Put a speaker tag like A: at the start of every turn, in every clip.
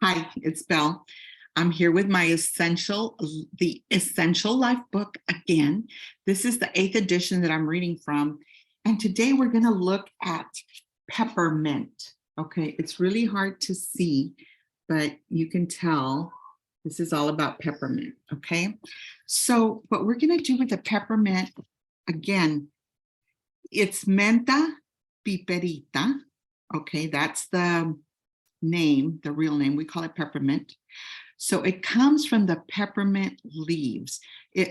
A: Hi, it's Bel. I'm here with my the Essential Life book again. This is the 8th edition that I'm reading from. And today we're going to look at peppermint. Okay, it's really hard to see, but you can tell this is all about peppermint. Okay, so what we're going to do with the peppermint, again, it's Menta piperita. Okay, that's the name, the real name. We call it peppermint. So it comes from the peppermint leaves.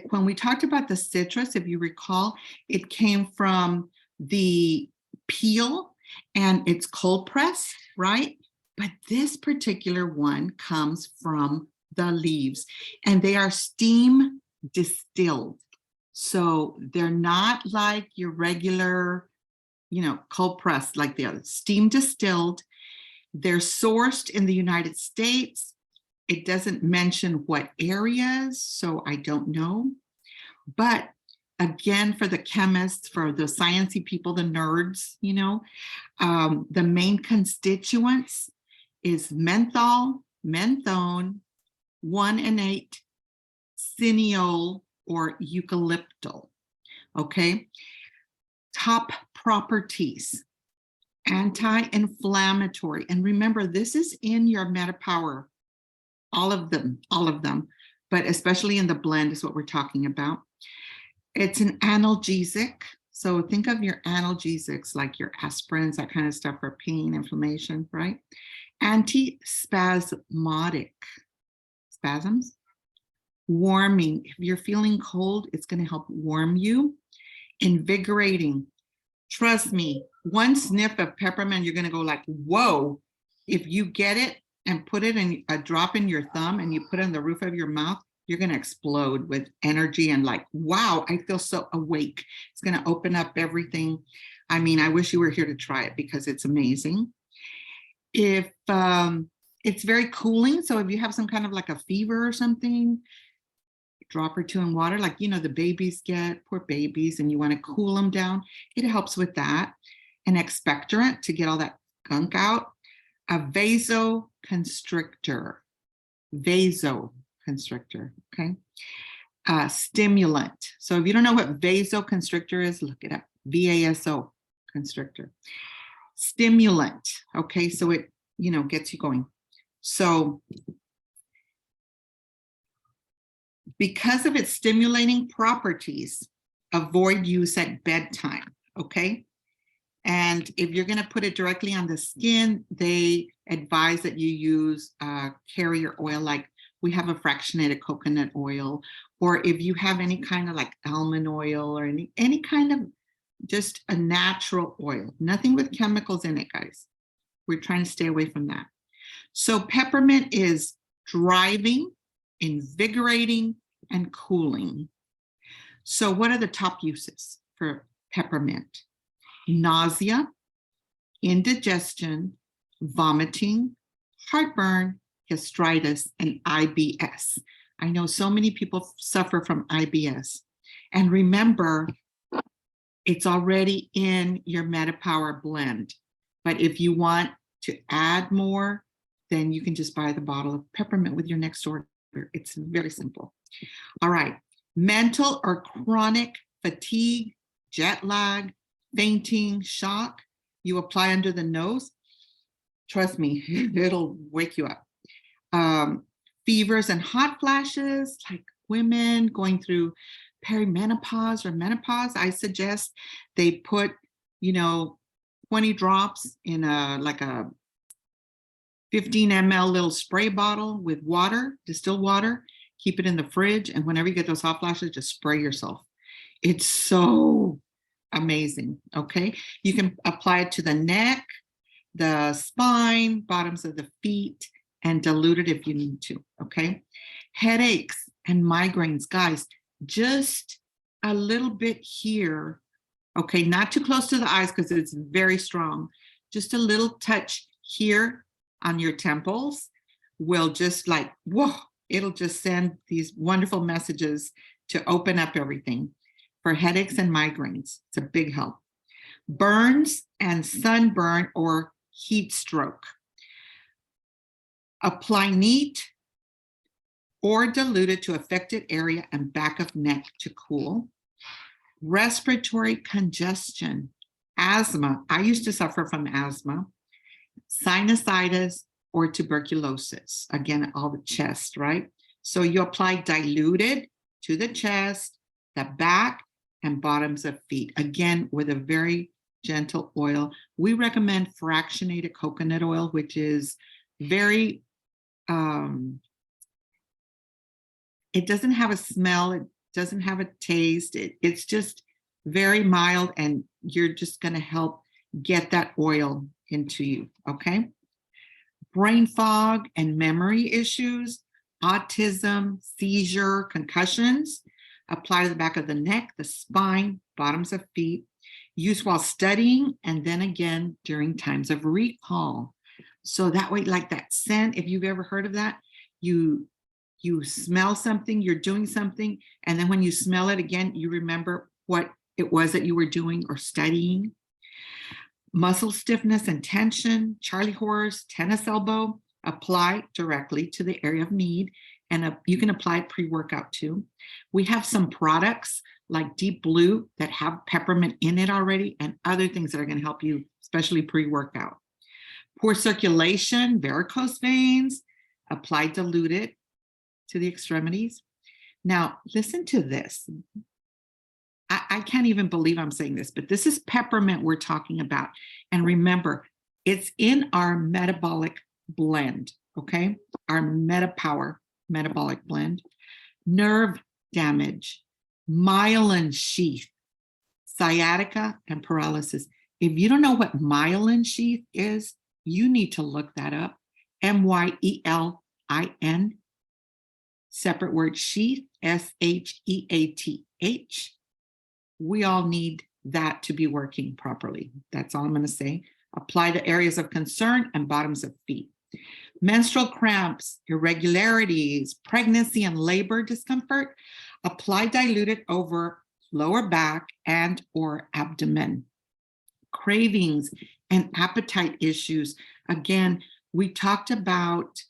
A: When we talked about the citrus, if you recall, it came from the peel and it's cold pressed, right? But this particular one comes from the leaves and they are steam distilled. So they're not like your regular, cold pressed like the other, steam distilled. They're sourced in the United States. It doesn't mention what areas, so I don't know. But again, for the chemists, for the sciencey people, the nerds, the main constituents is menthol, menthone, 1,8 cineol, or eucalyptal. Okay. Top properties: anti-inflammatory. And remember, this is in your MetaPWR, all of them, but especially in the blend is what we're talking about. It's an analgesic. So think of your analgesics like your aspirins, that kind of stuff for pain, inflammation, right? Anti-spasmodic, spasms. Warming. If you're feeling cold, it's going to help warm you. Invigorating. Trust me, one sniff of peppermint, you're going to go like, whoa. If you get it and put it in a drop in your thumb and you put it on the roof of your mouth, you're going to explode with energy and like, wow, I feel so awake. It's going to open up everything. I mean, I wish you were here to try it because it's amazing. If it's very cooling. So if you have some kind of like a fever or something, drop or two in water, like, the babies get, poor babies, and you want to cool them down. It helps with that. An expectorant to get all that gunk out. A vasoconstrictor, okay? Stimulant. So if you don't know what vasoconstrictor is, look it up, VASO constrictor. Stimulant, okay? So it, gets you going. So because of its stimulating properties, avoid use at bedtime, okay? And if you're going to put it directly on the skin, they advise that you use carrier oil, like we have a fractionated coconut oil, or if you have any kind of like almond oil or any kind of just a natural oil, nothing with chemicals in it, guys. We're trying to stay away from that. So peppermint is driving, invigorating, and cooling. So what are the top uses for peppermint? Nausea, indigestion, vomiting, heartburn, gastritis, and IBS. I know so many people suffer from IBS. And remember, it's already in your MetaPWR blend. But if you want to add more, then you can just buy the bottle of peppermint with your next order. It's very simple. All right. Mental or chronic fatigue, jet lag, fainting, shock, you apply under the nose. Trust me, it'll wake you up. Fevers and hot flashes, like women going through perimenopause or menopause, I suggest they put, 20 drops in like a 15 ml little spray bottle with water, distilled water, keep it in the fridge. And whenever you get those hot flashes, just spray yourself. It's so amazing, okay? You can apply it to the neck, the spine, bottoms of the feet, and dilute it if you need to, okay? Headaches and migraines, guys, just a little bit here, okay? Not too close to the eyes because it's very strong. Just a little touch here on your temples will just like, whoa, it'll just send these wonderful messages to open up everything. For headaches and migraines, it's a big help. Burns and sunburn or heat stroke. Apply neat or diluted to affected area and back of neck to cool. Respiratory congestion, asthma. I used to suffer from asthma, sinusitis, or tuberculosis. Again, all the chest, right? So you apply diluted to the chest, the back, and bottoms of feet. Again, with a very gentle oil. We recommend fractionated coconut oil, which is very, it doesn't have a smell, it doesn't have a taste, it's just very mild, and you're just gonna help get that oil into you, okay? Brain fog and memory issues, autism, seizure, concussions, apply to the back of the neck, the spine, bottoms of feet, use while studying, and then again during times of recall. So that way, like that scent, if you've ever heard of that, you smell something, you're doing something, and then when you smell it again, you remember what it was that you were doing or studying. Muscle stiffness and tension, Charlie horse, tennis elbow, apply directly to the area of need, and you can apply it pre-workout too. We have some products like Deep Blue that have peppermint in it already, and other things that are going to help you, especially pre-workout. Poor circulation, varicose veins, apply diluted to the extremities. Now, listen to this. I can't even believe I'm saying this, but this is peppermint we're talking about. And remember, it's in our metabolic blend, okay? Our MetaPWR metabolic blend. Nerve damage, myelin sheath, sciatica, and paralysis. If you don't know what myelin sheath is, you need to look that up. M-Y-E-L-I-N, separate word, sheath, S-H-E-A-T-H. We all need that to be working properly. That's all I'm going to say. Apply to areas of concern and bottoms of feet. Menstrual cramps, irregularities, pregnancy and labor discomfort, apply diluted over lower back and or abdomen. Cravings and appetite issues. Again, we talked about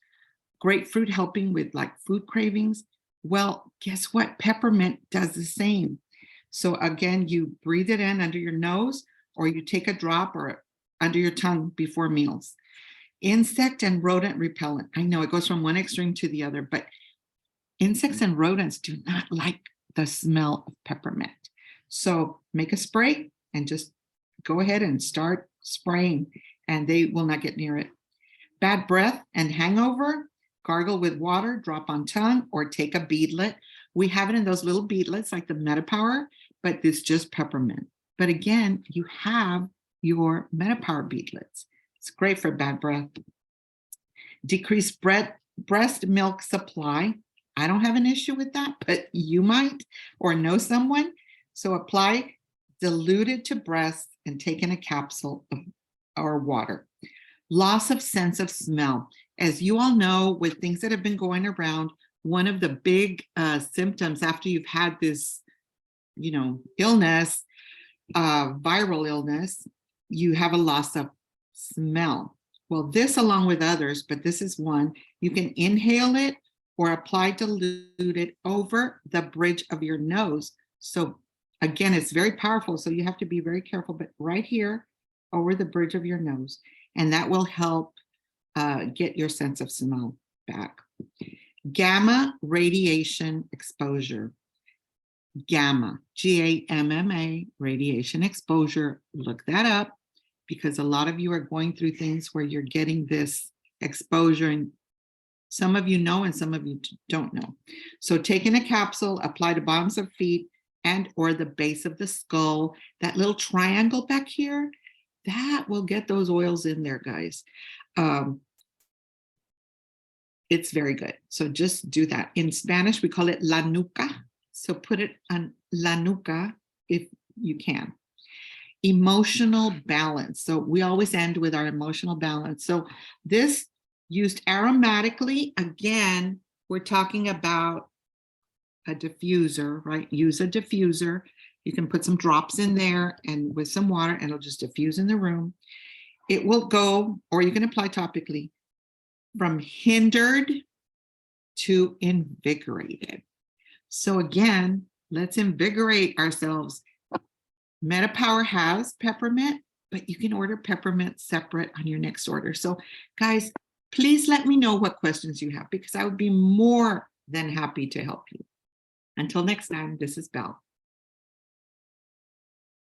A: grapefruit helping with like food cravings. Well, guess what? Peppermint does the same. So again, you breathe it in under your nose, or you take a drop or under your tongue before meals. Insect and rodent repellent. I know it goes from one extreme to the other, but insects and rodents do not like the smell of peppermint. So make a spray and just go ahead and start spraying, and they will not get near it. Bad breath and hangover, gargle with water, drop on tongue, or take a beadlet. We have it in those little beadlets like the MetaPWR, but it's just peppermint. But again, you have your MetaPWR beadlets. It's great for bad breath. Decreased breast milk supply. I don't have an issue with that, but you might or know someone. So apply diluted to breast and take in a capsule or water. Loss of sense of smell. As you all know, with things that have been going around, one of the big symptoms after you've had this, illness, viral illness, you have a loss of smell. Well, this along with others, but this is one, you can inhale it or apply diluted over the bridge of your nose. So again, it's very powerful, so you have to be very careful, but right here over the bridge of your nose, and that will help get your sense of smell back. Gamma radiation exposure. Gamma, G-A-M-M-A, radiation exposure. Look that up, because a lot of you are going through things where you're getting this exposure, and some of you know and some of you don't know. So take in a capsule, apply to bottoms of feet and or the base of the skull. That little triangle back here, that will get those oils in there, guys. It's very good. So just do that. In Spanish, we call it la nuca. So put it on la nuca if you can. Emotional balance. So we always end with our emotional balance. So this used aromatically, again, we're talking about a diffuser, right? Use a diffuser. You can put some drops in there and with some water, and it'll just diffuse in the room. It will go, or you can apply topically. from hindered to invigorated. So again, let's invigorate ourselves. MetaPWR has peppermint, but you can order peppermint separate on your next order. So guys, please let me know what questions you have, because I would be more than happy to help you. Until next time, this is Bel.